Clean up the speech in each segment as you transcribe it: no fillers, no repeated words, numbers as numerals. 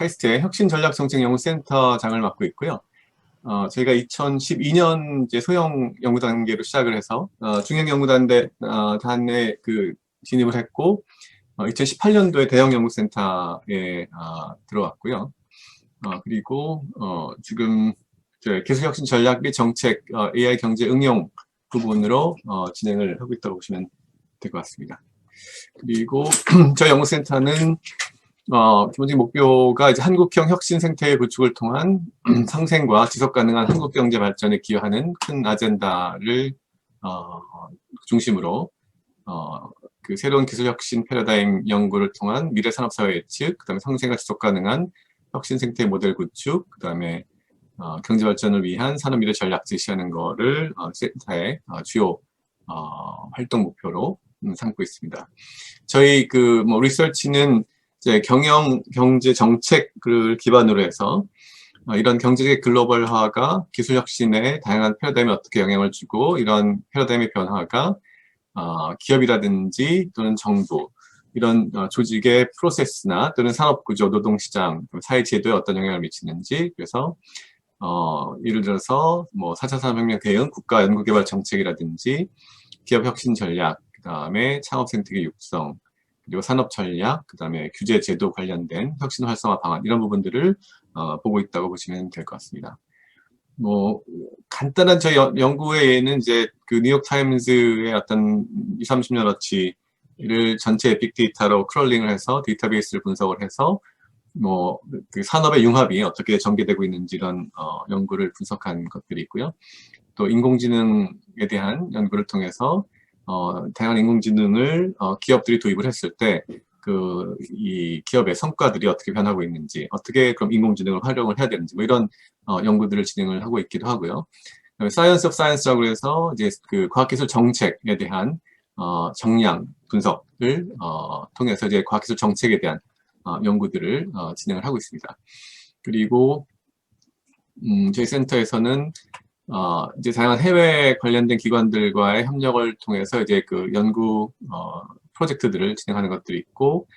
카이스트의 혁신전략정책연구센터장을 맡고 있고요. 저희가 2012년 이제 소형 연구 단계로 시작을 해서 중형 연구 단에 진입을 했고 2018년도에 대형 연구센터에 들어왔고요. 그리고 지금 기술혁신 전략 및 정책, AI 경제 응용 부분으로 진행을 하고 있다고 보시면 될 것 같습니다. 그리고 저희 연구센터는 기본적인 목표가 이제 한국형 혁신 생태의 구축을 통한 상생과 지속 가능한 한국 경제 발전에 기여하는 큰 아젠다를 중심으로 그 새로운 기술 혁신 패러다임 연구를 통한 미래 산업 사회 예측, 그다음에 상생과 지속 가능한 혁신 생태 모델 구축, 그다음에 경제 발전을 위한 산업 미래 전략 제시하는 거를 센터의 주요 활동 목표로 삼고 있습니다. 저희 리서치는 이제 경영 경제 정책을 기반으로 해서 이런 경제의 글로벌화가 기술 혁신에 다양한 패러다임에 어떻게 영향을 주고 이런 패러다임의 변화가 기업이라든지 또는 정부 이런 조직의 프로세스나 또는 산업구조, 노동시장, 사회제도에 어떤 영향을 미치는지, 그래서 예를 들어서 4차 산업혁명 대응 국가 연구개발 정책이라든지 기업 혁신 전략, 그 다음에 창업 생태계 육성, 그리고 산업 전략, 그 다음에 규제 제도 관련된 혁신 활성화 방안 이런 부분들을 보고 있다고 보시면 될 것 같습니다. 간단한 저희 연구 외에는 이제 그 뉴욕 타임즈의 어떤 20, 30년어치를 전체 빅데이터로 크롤링을 해서 데이터베이스를 분석을 해서 그 산업의 융합이 어떻게 전개되고 있는지 이런 연구를 분석한 것들이 있고요. 또 인공지능에 대한 연구를 통해서 다양한 인공지능을 기업들이 도입을 했을 때 이 기업의 성과들이 어떻게 변하고 있는지, 어떻게 그럼 인공지능을 활용을 해야 되는지 이런 연구들을 진행을 하고 있기도 하고요. 사이언스 오브 사이언스라고 해서 이제 그 과학기술 정책에 대한 정량 분석을 통해서 이제 과학기술 정책에 대한 연구들을 진행을 하고 있습니다. 그리고 저희 센터에서는 이제 다양한 해외 관련된 기관들과의 협력을 통해서 이제 그 연구 프로젝트들을 진행하는 것들이 있고,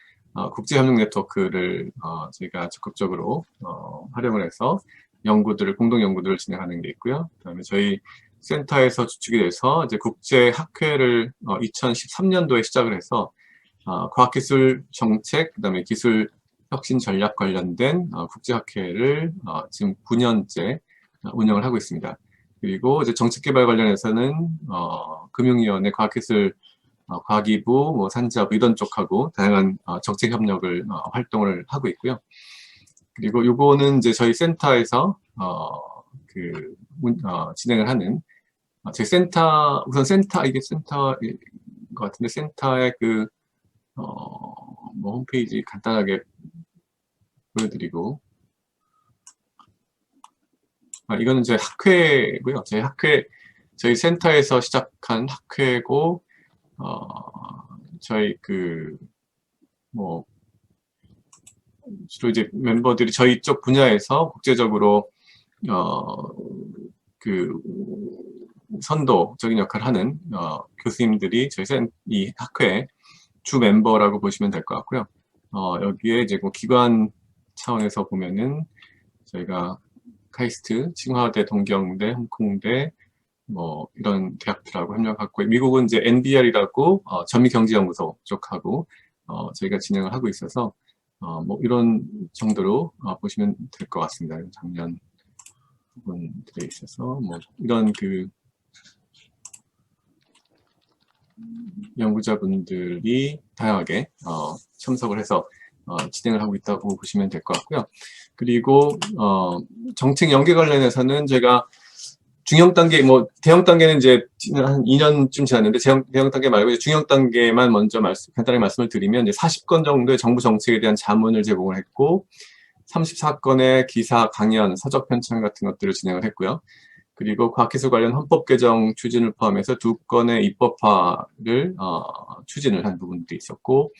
국제협력 네트워크를 저희가 적극적으로 활용을 해서 공동 연구들을 진행하는 게 있고요. 그다음에 저희 센터에서 주축이 돼서 이제 국제학회를 2013년도에 시작을 해서 과학기술 정책, 그다음에 기술 혁신 전략 관련된 국제학회를 지금 9년째 운영을 하고 있습니다. 그리고 이제 정책개발 관련해서는 금융위원회, 과학기술 과기부, 산자부 이런 쪽하고 다양한 정책 협력을 활동을 하고 있고요. 그리고 요거는 이제 저희 센터에서 진행을 하는 저희 센터 이게 센터인 것 같은데 센터의 홈페이지 간단하게 보여드리고, 이거는 저희 학회고요. 저희 센터에서 시작한 학회고, 저희 주로 이제 멤버들이 저희 쪽 분야에서 국제적으로 선도적인 역할을 하는 교수님들이 이 학회 주 멤버라고 보시면 될 것 같고요. 여기에 이제 기관 차원에서 보면은 저희가 카이스트, 칭화대, 동경대, 홍콩대 이런 대학들하고 협력하고, 미국은 이제 NBR이라고 전미경제연구소 쪽하고 저희가 진행을 하고 있어서 이런 정도로 보시면 될 것 같습니다. 작년 부분들에 있어서 이런 연구자분들이 다양하게 참석을 해서 진행을 하고 있다고 보시면 될 것 같고요. 그리고 정책 연계 관련해서는 제가 중형 단계, 대형 단계는 이제 한 2년쯤 지났는데 대형 단계 말고 이제 중형 단계만 먼저 간단하게 말씀을 드리면 이제 40건 정도의 정부 정책에 대한 자문을 제공을 했고, 34건의 기사, 강연, 서적 편찬 같은 것들을 진행을 했고요. 그리고 과학기술 관련 헌법 개정 추진을 포함해서 2건의 입법화를 추진을 한 부분도 있었고,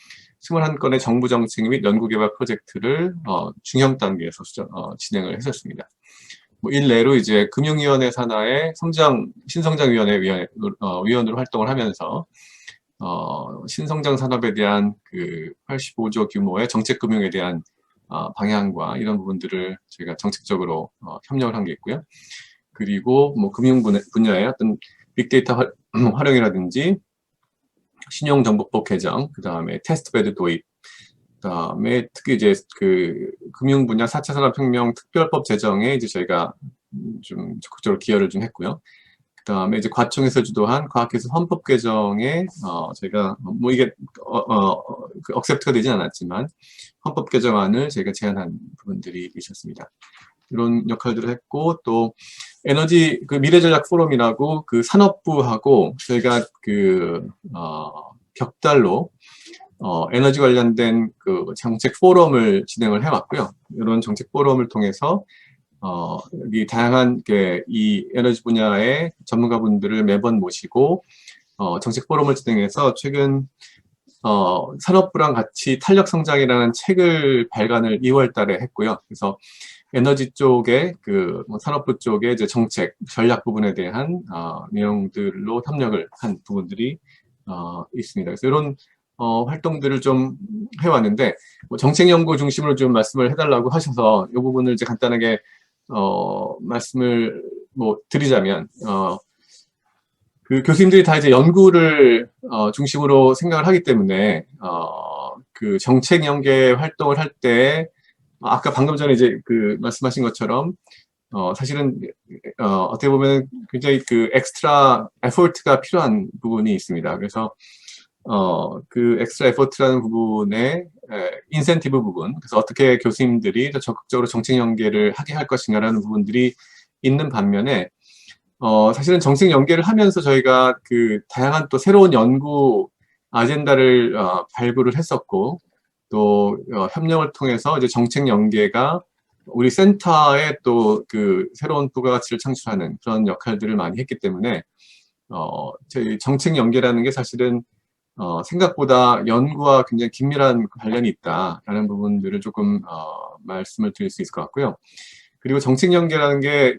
21건의 정부 정책 및 연구개발 프로젝트를 중형 단계에서 진행을 했었습니다. 일례로 이제 금융위원회 산하의 신성장위원회 위원으로 활동을 하면서 신성장 산업에 대한 85조 규모의 정책금융에 대한 방향과 이런 부분들을 저희가 정책적으로 협력을 한 게 있고요. 그리고 뭐 금융 분야의 어떤 빅데이터 활용이라든지 신용정보법 개정, 그 다음에 테스트베드 도입, 그 다음에 특히 이제 그 금융 분야 4차 산업혁명 특별법 제정에 이제 저희가 좀 적극적으로 기여를 좀 했고요. 그 다음에 이제 과총에서 주도한 과학기술 헌법 개정에 저희가 뭐 이게 그 억셉트가 되진 않았지만 헌법 개정안을 저희가 제안한 부분들이 있었습니다. 이런 역할들을 했고, 또 에너지 그 미래전략 포럼이라고 그 산업부하고 저희가 그 격달로 에너지 관련된 그 정책 포럼을 진행을 해왔고요. 이런 정책 포럼을 통해서 이 다양한 이 에너지 분야의 전문가분들을 매번 모시고 정책 포럼을 진행해서 최근 산업부랑 같이 탄력 성장이라는 책을 발간을 2월 달에 했고요. 그래서 에너지 쪽에 뭐 산업부 쪽에 이제 정책 전략 부분에 대한 내용들로 협력을 한 부분들이 있습니다. 그래서 이런 활동들을 좀 해왔는데 뭐 정책 연구 중심으로 좀 말씀을 해달라고 하셔서 이 부분을 이제 간단하게 말씀을 뭐 드리자면 그 교수님들이 다 이제 연구를 중심으로 생각을 하기 때문에 그 정책 연계 활동을 할 때 아까 방금 전에 이제 그 말씀하신 것처럼 사실은 어떻게 보면 굉장히 그 엑스트라 에포트가 필요한 부분이 있습니다. 그래서 그 엑스트라 에포트라는 부분에 인센티브 부분, 그래서 어떻게 교수님들이 더 적극적으로 정책 연계를 하게 할 것인가라는 부분들이 있는 반면에 사실은 정책 연계를 하면서 저희가 그 다양한 또 새로운 연구 아젠다를 발굴을 했었고 또 협력을 통해서 이제 정책 연계가 우리 센터에 또 그 새로운 부가가치를 창출하는 그런 역할들을 많이 했기 때문에 저희 정책 연계라는 게 사실은 생각보다 연구와 굉장히 긴밀한 관련이 있다라는 부분들을 조금 말씀을 드릴 수 있을 것 같고요. 그리고 정책 연계라는 게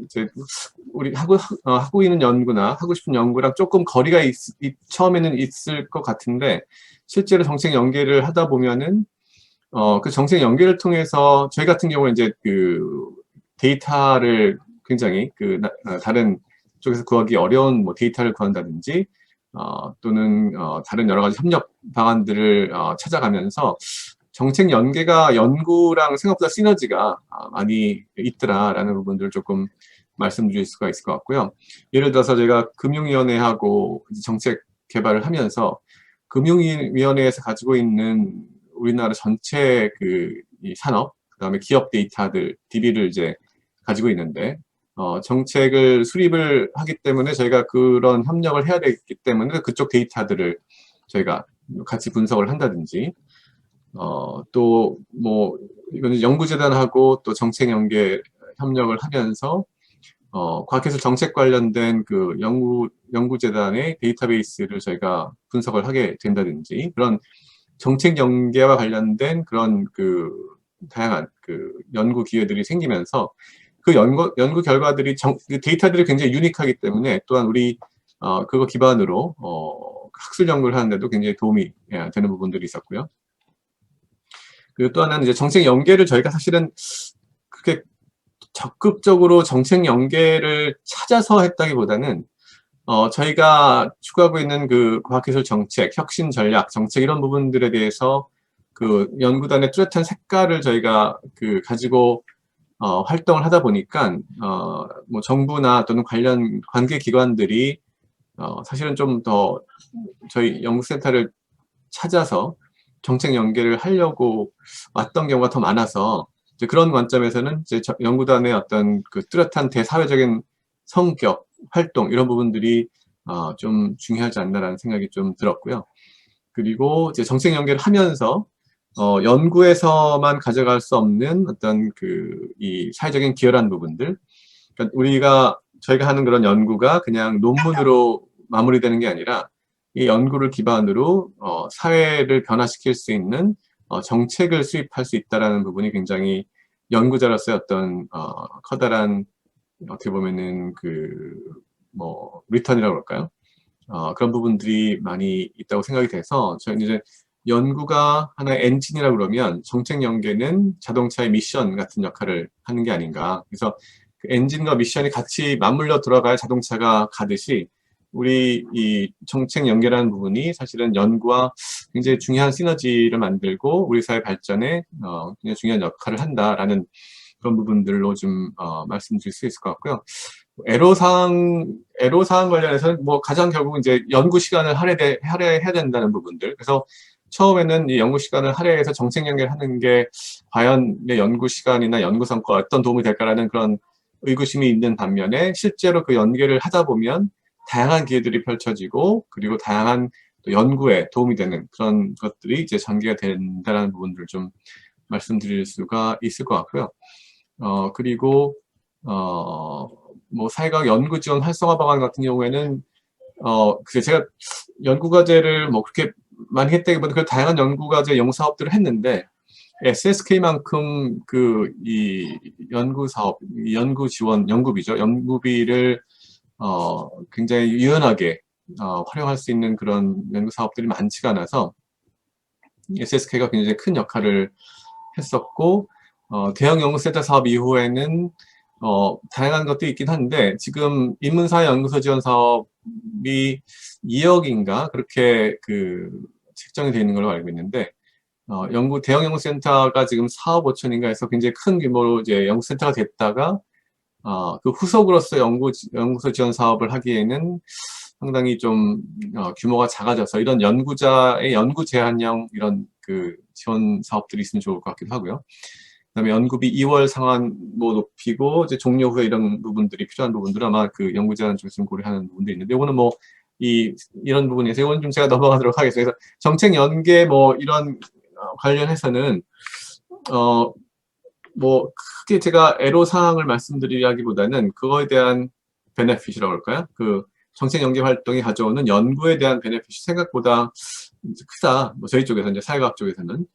이제 우리 하고 있는 연구나 하고 싶은 연구랑 조금 거리가 처음에는 있을 것 같은데 실제로 정책 연계를 하다 보면은 그 정책 연계를 통해서 저희 같은 경우는 이제 그 데이터를 굉장히 다른 쪽에서 구하기 어려운 뭐 데이터를 구한다든지 또는 다른 여러 가지 협력 방안들을 찾아가면서 정책 연계가 연구랑 생각보다 시너지가 많이 있더라라는 부분들을 조금 말씀드릴 수가 있을 것 같고요. 예를 들어서 제가 금융위원회하고 정책 개발을 하면서 금융위원회에서 가지고 있는 우리나라 전체 이 산업, 그 다음에 기업 데이터들, DB를 이제 가지고 있는데, 정책을 수립을 하기 때문에 저희가 그런 협력을 해야 되기 때문에 그쪽 데이터들을 저희가 같이 분석을 한다든지, 또, 뭐, 이거는 연구재단하고 또 정책 연계 협력을 하면서, 과학기술 정책 관련된 그 연구재단의 데이터베이스를 저희가 분석을 하게 된다든지, 그런 정책 연계와 관련된 그런 다양한 연구 기회들이 생기면서 그 연구 결과들이 그 데이터들이 굉장히 유니크하기 때문에 또한 우리 그거 기반으로 학술 연구를 하는데도 굉장히 도움이 되는 부분들이 있었고요. 그리고 또 하나는 이제 정책 연계를 저희가 사실은 그렇게 적극적으로 정책 연계를 찾아서 했다기보다는 저희가 추구하고 있는 그 과학기술 정책, 혁신 전략, 정책 이런 부분들에 대해서 그 연구단의 뚜렷한 색깔을 저희가 가지고 활동을 하다 보니까 뭐 정부나 또는 관련 관계 기관들이 사실은 좀 더 저희 연구센터를 찾아서 정책 연계를 하려고 왔던 경우가 더 많아서 이제 그런 관점에서는 이제 연구단의 어떤 그 뚜렷한 대사회적인 성격, 활동 이런 부분들이 좀 중요하지 않나라는 생각이 좀 들었고요. 그리고 이제 정책 연계를 하면서 연구에서만 가져갈 수 없는 어떤 이 사회적인 기여라는 부분들, 그러니까 저희가 하는 그런 연구가 그냥 논문으로 마무리되는 게 아니라 이 연구를 기반으로 사회를 변화시킬 수 있는 정책을 수립할 수 있다라는 부분이 굉장히 연구자로서의 어떤 커다란 어떻게 보면은 뭐 리턴이라고 그럴까요? 그런 부분들이 많이 있다고 생각이 돼서 저희는 이제 연구가 하나의 엔진이라고 그러면 정책 연계는 자동차의 미션 같은 역할을 하는 게 아닌가. 그래서 그 엔진과 미션이 같이 맞물려 들어가야 자동차가 가듯이 우리 이 정책 연계라는 부분이 사실은 연구와 굉장히 중요한 시너지를 만들고 우리 사회 발전에 굉장히 중요한 역할을 한다라는 그런 부분들로 좀 말씀드릴 수 있을 것 같고요. 애로사항 관련해서는 뭐 가장 결국 이제 연구 시간을 할애해야 된다는 부분들. 그래서 처음에는 이 연구 시간을 할애해서 정책 연계를 하는 게 과연 내 연구 시간이나 연구 성과가 어떤 도움이 될까라는 그런 의구심이 있는 반면에 실제로 그 연계를 하다 보면 다양한 기회들이 펼쳐지고 그리고 다양한 또 연구에 도움이 되는 그런 것들이 이제 전개가 된다는 부분들을 좀 말씀드릴 수가 있을 것 같고요. 그리고 뭐 사회과학 연구지원 활성화 방안 같은 경우에는 글쎄 제가 연구과제를 뭐 그렇게 많이 했다기보다 그 다양한 연구과제 연구사업들을 했는데 SSK만큼 그 이 연구사업, 연구지원, 연구비죠. 연구비를 굉장히 유연하게 활용할 수 있는 그런 연구사업들이 많지가 않아서 SSK가 굉장히 큰 역할을 했었고 대형 연구센터 사업 이후에는 다양한 것도 있긴 한데 지금 인문사회 연구소 지원 사업이 2억인가 그렇게 그 책정이 되어 있는 걸로 알고 있는데 대형 연구센터가 지금 4억 5천인가 해서 굉장히 큰 규모로 이제 연구센터가 됐다가 그 후속으로서 연구소 지원 사업을 하기에는 상당히 좀 규모가 작아져서 이런 연구자의 연구 제한형 이런 그 지원 사업들이 있으면 좋을 것 같기도 하고요. 그다음에 연구비 2월 상환 뭐 높이고 이제 종료 후에 이런 부분들이 필요한 부분들은 아마 그 연구 제한 쪽에서 좀 고려하는 부분도 있는데 이거는 뭐 이런 부분에서 이건 좀 제가 넘어가도록 하겠습니다. 그래서 정책 연계 뭐 이런 관련해서는 뭐 크게 제가 애로사항을 말씀드리기보다는 그거에 대한 베네핏이라고 할까요? 그 정책 연계 활동이 가져오는 연구에 대한 베네핏이 생각보다 크다. 뭐 저희 쪽에서 이제 사회과학 쪽에서는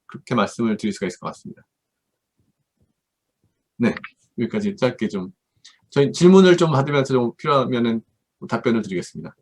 그렇게 말씀을 드릴 수가 있을 것 같습니다. 네, 여기까지 짧게 좀 저희 질문을 좀 받으면서 좀 필요하면은 답변을 드리겠습니다.